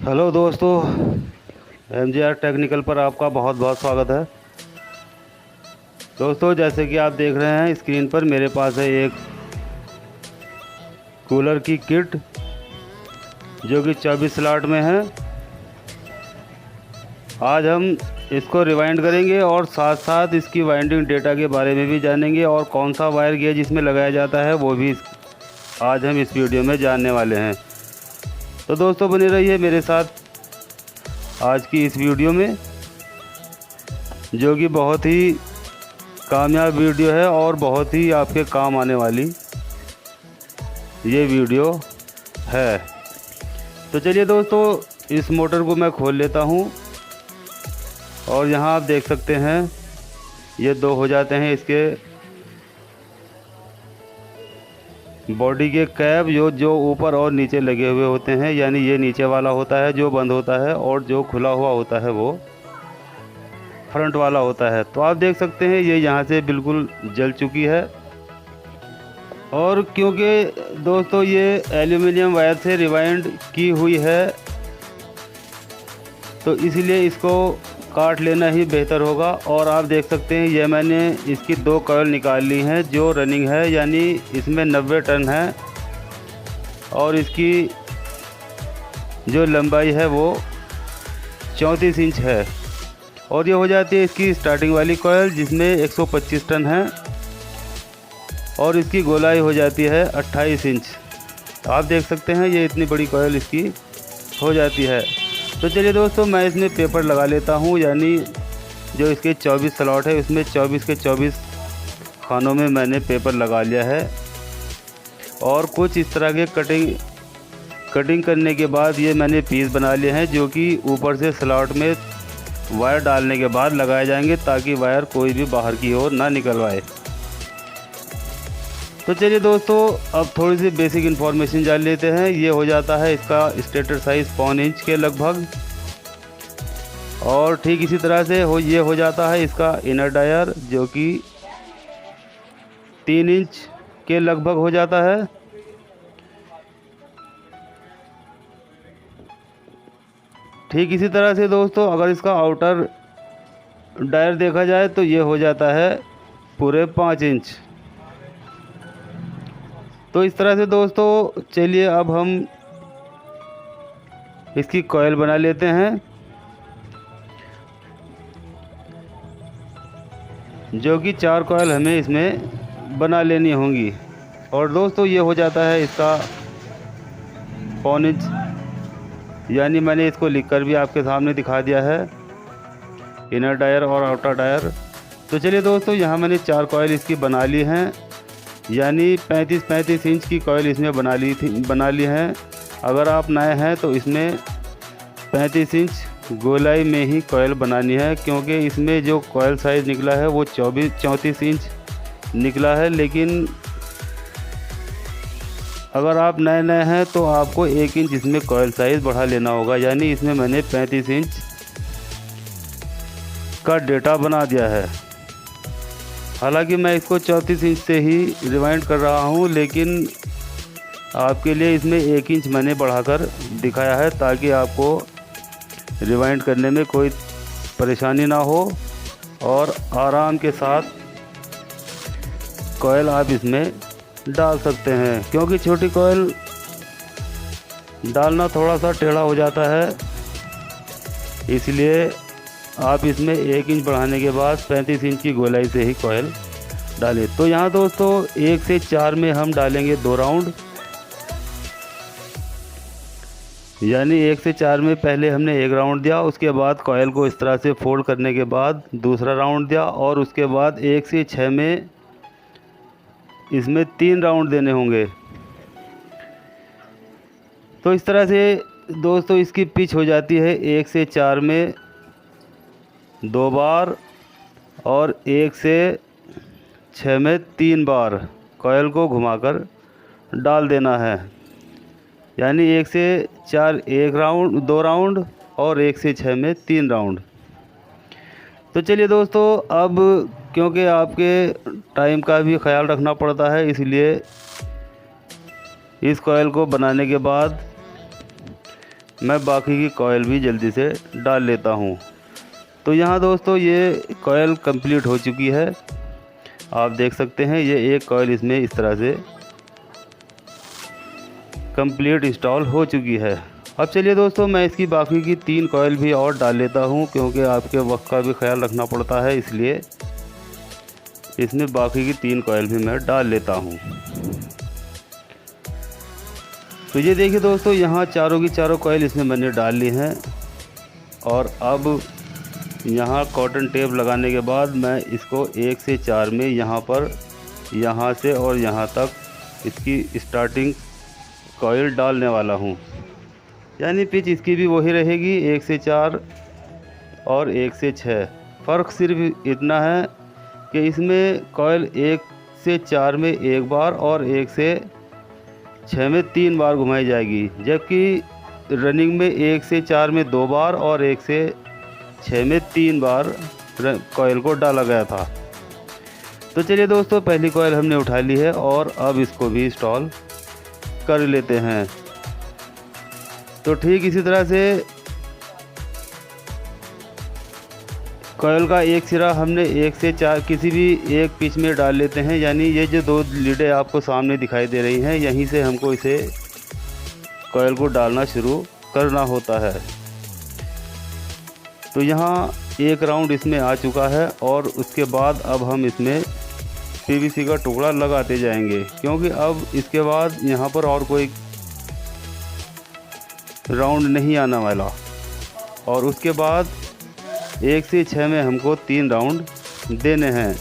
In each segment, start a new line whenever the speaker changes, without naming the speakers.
Hello दोस्तों, MGR technical पर आपका बहुत बहुत स्वागत है। दोस्तों, जैसे कि आप देख रहे हैं स्क्रीन पर, मेरे पास है एक कूलर की किट जो कि 24 स्लॉट में है। आज हम इसको रिवाइंड करेंगे और साथ साथ इसकी वाइंडिंग डेटा के बारे में भी जानेंगे और कौन सा वायर गेज इसमें लगाया जाता है वो भी आज हम इस वीडियो में जानने वाले हैं। तो दोस्तों, बने रहिए मेरे साथ आज की इस वीडियो में, जो कि बहुत ही कामयाब वीडियो है और बहुत ही आपके काम आने वाली ये वीडियो है। तो चलिए दोस्तों, इस मोटर को मैं खोल लेता हूँ और यहाँ आप देख सकते हैं ये दो हो जाते हैं इसके बॉडी के कैप जो ऊपर और नीचे लगे हुए होते हैं। यानी ये नीचे वाला होता है जो बंद होता है और जो खुला हुआ होता है वो फ्रंट वाला होता है। तो आप देख सकते हैं ये यहाँ से बिल्कुल जल चुकी है। और क्योंकि दोस्तों ये एल्युमिनियम वायर से रिवाइंड की हुई है तो इसलिए इसको काट लेना ही बेहतर होगा। और आप देख सकते हैं ये मैंने इसकी दो कॉइल निकाल ली हैं जो रनिंग है, यानी इसमें 90 टन है और इसकी जो लंबाई है वो 34 इंच है। और ये हो जाती है इसकी स्टार्टिंग वाली कॉइल जिसमें 125 टन है और इसकी गोलाई हो जाती है 28 इंच। आप देख सकते हैं ये इतनी बड़ी कॉइल इसकी हो जाती है। तो चलिए दोस्तों, मैं इसमें पेपर लगा लेता हूँ, यानी जो इसके 24 स्लॉट है उसमें 24 के 24 खानों में मैंने पेपर लगा लिया है। और कुछ इस तरह के कटिंग करने के बाद ये मैंने पीस बना लिए हैं जो कि ऊपर से स्लॉट में वायर डालने के बाद लगाए जाएंगे ताकि वायर कोई भी बाहर की ओर ना निकल आए। तो चलिए दोस्तों, अब थोड़ी सी बेसिक इन्फॉर्मेशन जान लेते हैं। ये हो जाता है इसका स्टेटर साइज़ 1.25 इंच के लगभग। और ठीक इसी तरह से ये हो जाता है इसका इनर डायर जो कि 3 इंच के लगभग हो जाता है। ठीक इसी तरह से दोस्तों, अगर इसका आउटर डायर देखा जाए तो ये हो जाता है पूरे 5 इंच। तो इस तरह से दोस्तों, चलिए अब हम इसकी कॉइल बना लेते हैं जो कि 4 कॉइल हमें इसमें बना लेनी होंगी। और दोस्तों ये हो जाता है इसका 1.25 इंच, यानी मैंने इसको लिखकर भी आपके सामने दिखा दिया है, इनर डायर और आउटर डायर। तो चलिए दोस्तों, यहाँ मैंने 4 कॉइल इसकी बना ली हैं, यानी 35 इंच की कॉइल इसमें बना ली है। अगर आप नए हैं तो इसमें 35 इंच गोलाई में ही कॉइल बनानी है, क्योंकि इसमें जो कॉइल साइज़ निकला है वो 34 इंच निकला है। लेकिन अगर आप नए हैं तो आपको 1 इंच इसमें कॉइल साइज़ बढ़ा लेना होगा, यानी इसमें मैंने 35 इंच का डेटा बना दिया है। हालांकि मैं इसको 34 इंच से ही रिवाइंड कर रहा हूं, लेकिन आपके लिए इसमें 1 इंच मैंने बढ़ाकर दिखाया है ताकि आपको रिवाइंड करने में कोई परेशानी ना हो और आराम के साथ कॉइल आप इसमें डाल सकते हैं। क्योंकि छोटी कॉइल डालना थोड़ा सा टेढ़ा हो जाता है, इसलिए आप इसमें 1 इंच बढ़ाने के बाद 35 इंच की गोलाई से ही कॉइल डालें। तो यहाँ दोस्तों 1 से 4 में हम डालेंगे 2 राउंड, यानी 1 से 4 में पहले हमने 1 राउंड दिया, उसके बाद कॉइल को इस तरह से फोल्ड करने के बाद दूसरा राउंड दिया और उसके बाद 1 से 6 में इसमें 3 राउंड देने होंगे। तो इस तरह से दोस्तों इसकी पिच हो जाती है 1 से 4 में 2 बार और 1 से 6 में 3 बार कॉइल को घुमाकर डाल देना है। यानी 1 से 4 1 राउंड 2 राउंड और 1 से 6 में 3 राउंड। तो चलिए दोस्तों, अब क्योंकि आपके टाइम का भी ख्याल रखना पड़ता है, इसलिए इस कॉइल को बनाने के बाद मैं बाकी की कॉयल भी जल्दी से डाल लेता हूँ। तो यहाँ दोस्तों ये कॉयल कंप्लीट हो चुकी है। आप देख सकते हैं ये एक कॉयल इसमें इस तरह से कंप्लीट इंस्टॉल हो चुकी है। अब चलिए दोस्तों मैं इसकी बाकी की 3 कॉयल भी और डाल लेता हूँ, क्योंकि आपके वक्त का भी ख्याल रखना पड़ता है, इसलिए इसमें बाकी की 3 कॉयल भी मैं डाल लेता हूँ। तो ये देखिए दोस्तों यहाँ चारों की चारों कॉयल इसमें मैंने डाल ली हैं। और अब यहाँ कॉटन टेप लगाने के बाद मैं इसको 1 से 4 में यहाँ पर, यहाँ से और यहाँ तक इसकी स्टार्टिंग कॉयल डालने वाला हूँ। यानी पिच इसकी भी वही रहेगी 1 से 4 और 1 से 6। फ़र्क सिर्फ इतना है कि इसमें कॉयल 1 से 4 में 1 बार और 1 से 6 में 3 बार घुमाई जाएगी, जबकि रनिंग में 1 से 4 में 2 बार और 1 से 6 में 3 बार कॉयल को डाला गया था। तो चलिए दोस्तों पहली कॉयल हमने उठा ली है और अब इसको भी इंस्टॉल कर लेते हैं। तो ठीक इसी तरह से कॉयल का एक सिरा हमने 1 से 4 किसी भी एक पिच में डाल लेते हैं। यानी ये जो 2 लीडें आपको सामने दिखाई दे रही हैं, यहीं से हमको इसे कॉयल को डालना शुरू करना होता है। तो यहाँ एक राउंड इसमें आ चुका है और उसके बाद अब हम इसमें पीवीसी का टुकड़ा लगाते जाएंगे, क्योंकि अब इसके बाद यहाँ पर और कोई राउंड नहीं आने वाला। और उसके बाद 1 से 6 में हमको 3 राउंड देने हैं।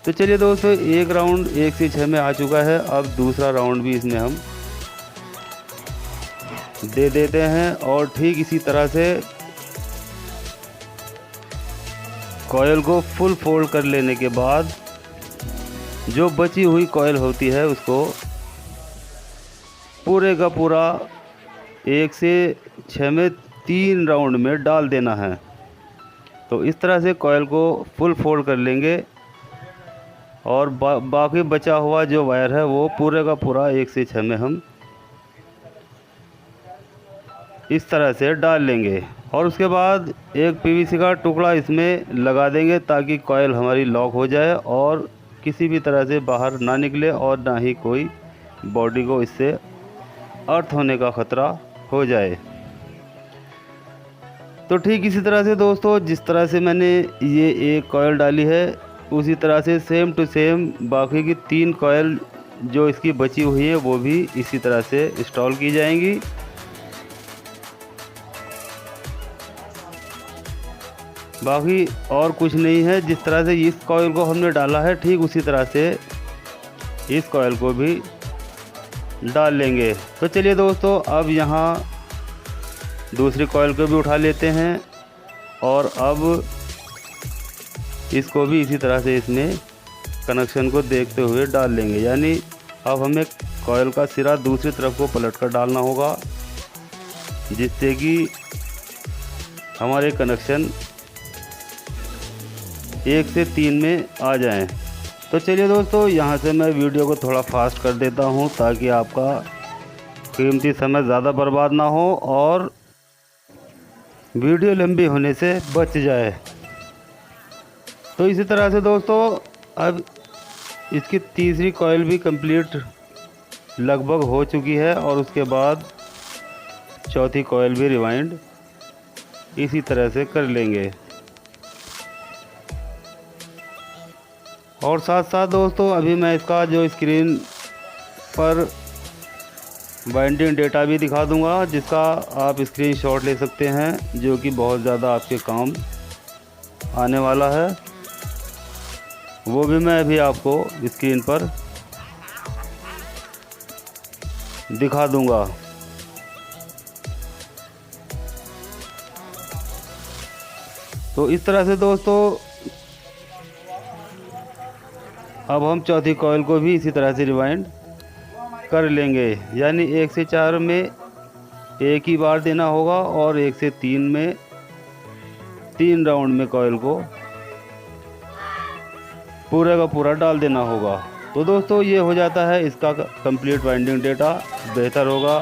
तो चलिए दोस्तों एक राउंड 1 से 6 में आ चुका है। अब दूसरा राउंड भी इसमें हम दे देते हैं और ठीक इसी तरह से कॉयल को फुल फोल्ड कर लेने के बाद जो बची हुई कॉयल होती है उसको पूरे का पूरा 1 से 6 में 3 राउंड में डाल देना है। तो इस तरह से कॉयल को फुल फोल्ड कर लेंगे और बाकी बचा हुआ जो वायर है वो पूरे का पूरा 1 से 6 में हम इस तरह से डाल लेंगे। और उसके बाद एक पीवीसी का टुकड़ा इसमें लगा देंगे ताकि कॉयल हमारी लॉक हो जाए और किसी भी तरह से बाहर ना निकले और ना ही कोई बॉडी को इससे अर्थ होने का ख़तरा हो जाए। तो ठीक इसी तरह से दोस्तों जिस तरह से मैंने ये एक कॉयल डाली है उसी तरह से सेम टू सेम बाकी की 3 कॉयल जो इसकी बची हुई है वो भी इसी तरह से इंस्टॉल की जाएंगी। बाकी और कुछ नहीं है, जिस तरह से इस कॉयल को हमने डाला है ठीक उसी तरह से इस कॉयल को भी डाल लेंगे। तो चलिए दोस्तों अब यहाँ दूसरी कॉयल को भी उठा लेते हैं और अब इसको भी इसी तरह से इसमें कनेक्शन को देखते हुए डाल लेंगे। यानी अब हमें कॉयल का सिरा दूसरी तरफ को पलट कर डालना होगा, जिससे कि हमारे कनेक्शन 1 से 3 में आ जाएं। तो चलिए दोस्तों यहाँ से मैं वीडियो को थोड़ा फास्ट कर देता हूँ ताकि आपका कीमती समय ज़्यादा बर्बाद ना हो और वीडियो लंबी होने से बच जाए। तो इसी तरह से दोस्तों अब इसकी तीसरी कॉयल भी कंप्लीट लगभग हो चुकी है और उसके बाद चौथी कॉयल भी रिवाइंड इसी तरह से कर लेंगे। और साथ साथ दोस्तों अभी मैं इसका जो स्क्रीन पर बाइंडिंग डेटा भी दिखा दूंगा, जिसका आप स्क्रीनशॉट ले सकते हैं, जो कि बहुत ज़्यादा आपके काम आने वाला है। वो भी मैं अभी आपको स्क्रीन पर दिखा दूंगा। तो इस तरह से दोस्तों अब हम चौथी कॉयल को भी इसी तरह से रिवाइंड कर लेंगे। यानी 1 से 4 में 1 ही बार देना होगा और 1 से 3 में 3 राउंड में कॉयल को पूरे का पूरा डाल देना होगा। तो दोस्तों ये हो जाता है इसका कंप्लीट वाइंडिंग डेटा। बेहतर होगा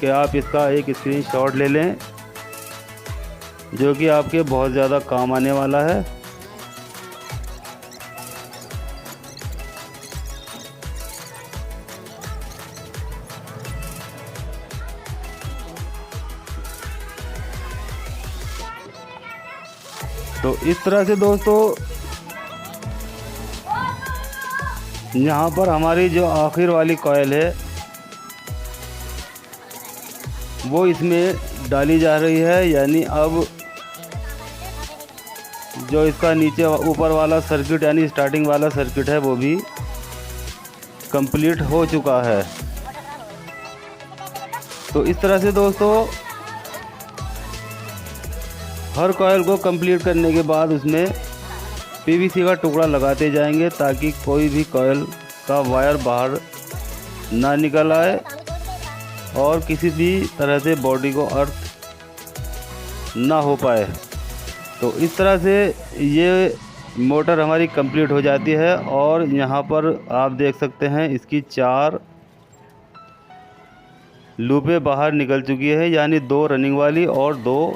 कि आप इसका एक स्क्रीनशॉट ले लें, जो कि आपके बहुत ज़्यादा काम आने वाला है। तो इस तरह से दोस्तों यहाँ पर हमारी जो आखिर वाली कॉइल है वो इसमें डाली जा रही है। यानी अब जो इसका नीचे ऊपर वाला सर्किट यानी स्टार्टिंग वाला सर्किट है वो भी कंप्लीट हो चुका है। तो इस तरह से दोस्तों हर कॉइल को कंप्लीट करने के बाद उसमें पीवीसी का टुकड़ा लगाते जाएंगे ताकि कोई भी कॉइल का वायर बाहर ना निकल आए और किसी भी तरह से बॉडी को अर्थ ना हो पाए। तो इस तरह से ये मोटर हमारी कंप्लीट हो जाती है। और यहाँ पर आप देख सकते हैं इसकी 4 लूपें बाहर निकल चुकी है, यानी 2 रनिंग वाली और 2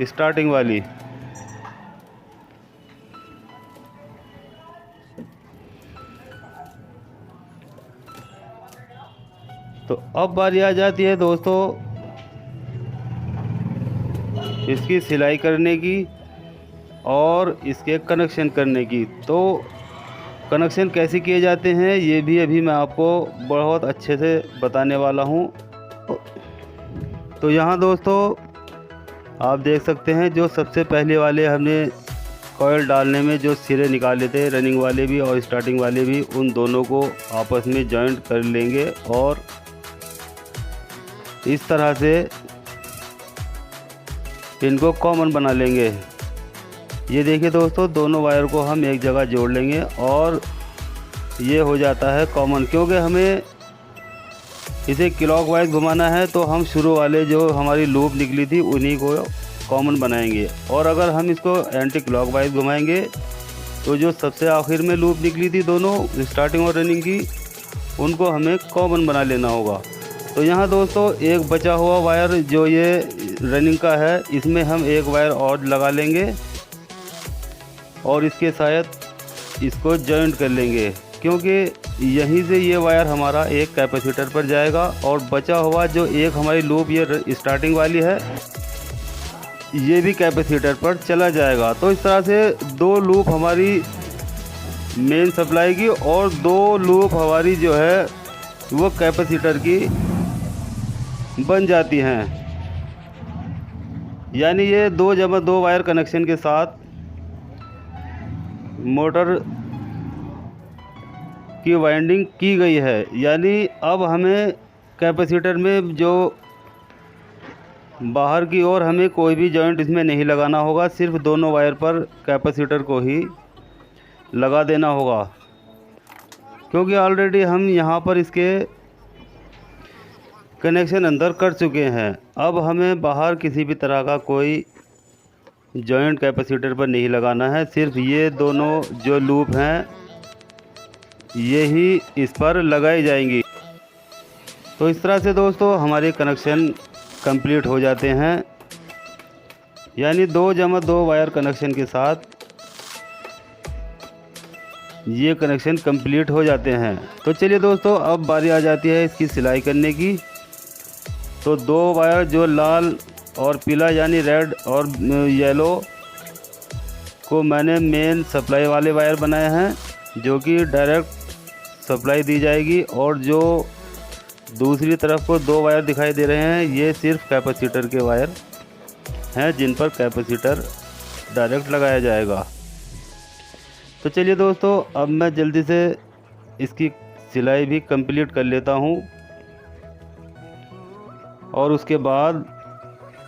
स्टार्टिंग वाली। तो अब बारी आ जाती है दोस्तों इसकी सिलाई करने की और इसके कनेक्शन करने की। तो कनेक्शन कैसे किए जाते हैं ये भी अभी मैं आपको बहुत अच्छे से बताने वाला हूँ। तो यहाँ दोस्तों आप देख सकते हैं जो सबसे पहले वाले हमने कॉइल डालने में जो सिरे निकाले थे, रनिंग वाले भी और स्टार्टिंग वाले भी, उन दोनों को आपस में जॉइंट कर लेंगे और इस तरह से इनको कॉमन बना लेंगे। ये देखिए दोस्तों दोनों वायर को हम एक जगह जोड़ लेंगे और ये हो जाता है कॉमन। क्योंकि हमें इसे क्लॉकवाइज घुमाना है तो हम शुरू वाले जो हमारी लूप निकली थी उन्हीं को कॉमन बनाएंगे, और अगर हम इसको एंटी क्लॉकवाइज घुमाएंगे तो जो सबसे आखिर में लूप निकली थी दोनों स्टार्टिंग और रनिंग की, उनको हमें कॉमन बना लेना होगा। तो यहाँ दोस्तों एक बचा हुआ वायर जो ये रनिंग का है, इसमें हम एक वायर और लगा लेंगे और इसके साथ इसको जॉइंट कर लेंगे, क्योंकि यहीं से ये वायर हमारा एक कैपेसिटर पर जाएगा और बचा हुआ जो एक हमारी लूप ये स्टार्टिंग वाली है ये भी कैपेसिटर पर चला जाएगा। तो इस तरह से 2 लूप हमारी मेन सप्लाई की और 2 लूप हमारी जो है वो कैपेसिटर की बन जाती हैं। यानी ये 2 वायर कनेक्शन के साथ मोटर की वाइंडिंग की गई है। यानी अब हमें कैपेसिटर में जो बाहर की ओर हमें कोई भी जॉइंट इसमें नहीं लगाना होगा, सिर्फ दोनों वायर पर कैपेसिटर को ही लगा देना होगा, क्योंकि ऑलरेडी हम यहाँ पर इसके कनेक्शन अंदर कर चुके हैं। अब हमें बाहर किसी भी तरह का कोई जॉइंट कैपेसिटर पर नहीं लगाना है, सिर्फ ये दोनों जो लूप हैं यही इस पर लगाई जाएंगी। तो इस तरह से दोस्तों हमारे कनेक्शन कंप्लीट हो जाते हैं, यानी 2 वायर कनेक्शन के साथ ये कनेक्शन कंप्लीट हो जाते हैं। तो चलिए दोस्तों अब बारी आ जाती है इसकी सिलाई करने की। तो 2 वायर जो लाल और पीला यानी रेड और येलो को मैंने मेन सप्लाई वाले वायर बनाए हैं, जो कि डायरेक्ट सप्लाई दी जाएगी, और जो दूसरी तरफ को 2 वायर दिखाई दे रहे हैं ये सिर्फ कैपेसिटर के वायर हैं जिन पर कैपेसिटर डायरेक्ट लगाया जाएगा। तो चलिए दोस्तों अब मैं जल्दी से इसकी सिलाई भी कंप्लीट कर लेता हूँ और उसके बाद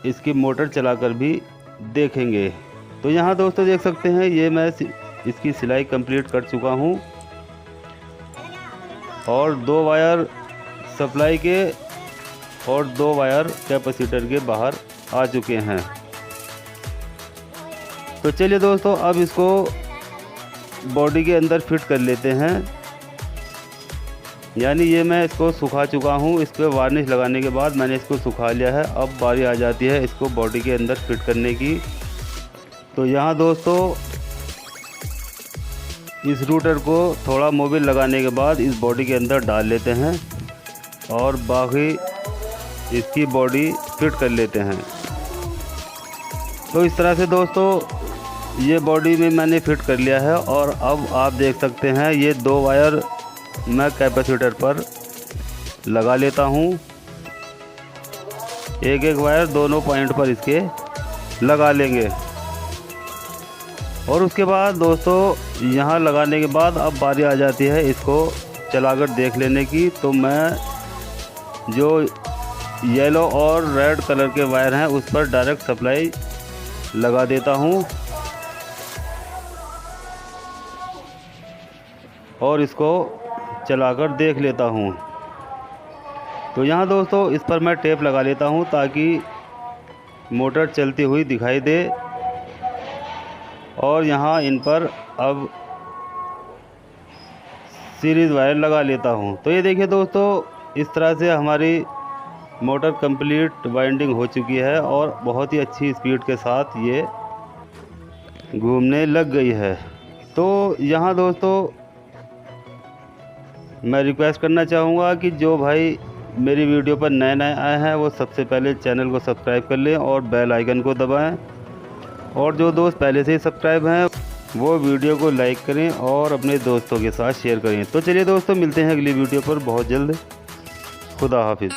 इसकी मोटर चलाकर भी देखेंगे। तो यहाँ दोस्तों देख सकते हैं ये मैं इसकी सिलाई कंप्लीट कर चुका हूँ और 2 वायर सप्लाई के और 2 वायर कैपेसिटर के बाहर आ चुके हैं। तो चलिए दोस्तों अब इसको बॉडी के अंदर फिट कर लेते हैं। यानी ये मैं इसको सुखा चुका हूँ। इस पर वार्निश लगाने के बाद मैंने इसको सुखा लिया है। अब बारी आ जाती है इसको बॉडी के अंदर फिट करने की। तो यहाँ दोस्तों इस रूटर को थोड़ा मोबिल लगाने के बाद इस बॉडी के अंदर डाल लेते हैं और बाकी इसकी बॉडी फिट कर लेते हैं। तो इस तरह से दोस्तों ये बॉडी भी मैंने फिट कर लिया है। और अब आप देख सकते हैं ये 2 वायर मैं कैपेसिटर पर लगा लेता हूँ। एक एक वायर दोनों पॉइंट पर इसके लगा लेंगे। और उसके बाद दोस्तों यहाँ लगाने के बाद अब बारी आ जाती है इसको चलाकर देख लेने की। तो मैं जो येलो और रेड कलर के वायर हैं उस पर डायरेक्ट सप्लाई लगा देता हूँ और इसको चलाकर देख लेता हूँ। तो यहाँ दोस्तों इस पर मैं टेप लगा लेता हूँ ताकि मोटर चलती हुई दिखाई दे। और यहाँ इन पर अब सीरीज़ वायर लगा लेता हूँ। तो ये देखिए दोस्तों इस तरह से हमारी मोटर कंप्लीट वाइंडिंग हो चुकी है और बहुत ही अच्छी स्पीड के साथ ये घूमने लग गई है। तो यहाँ दोस्तों मैं रिक्वेस्ट करना चाहूँगा कि जो भाई मेरी वीडियो पर नए आए हैं वो सबसे पहले चैनल को सब्सक्राइब कर लें और बेल आइकन को दबाएं। और जो दोस्त पहले से ही सब्सक्राइब हैं वो वीडियो को लाइक करें और अपने दोस्तों के साथ शेयर करें। तो चलिए दोस्तों मिलते हैं अगली वीडियो पर बहुत जल्द। खुदा हाफिज़।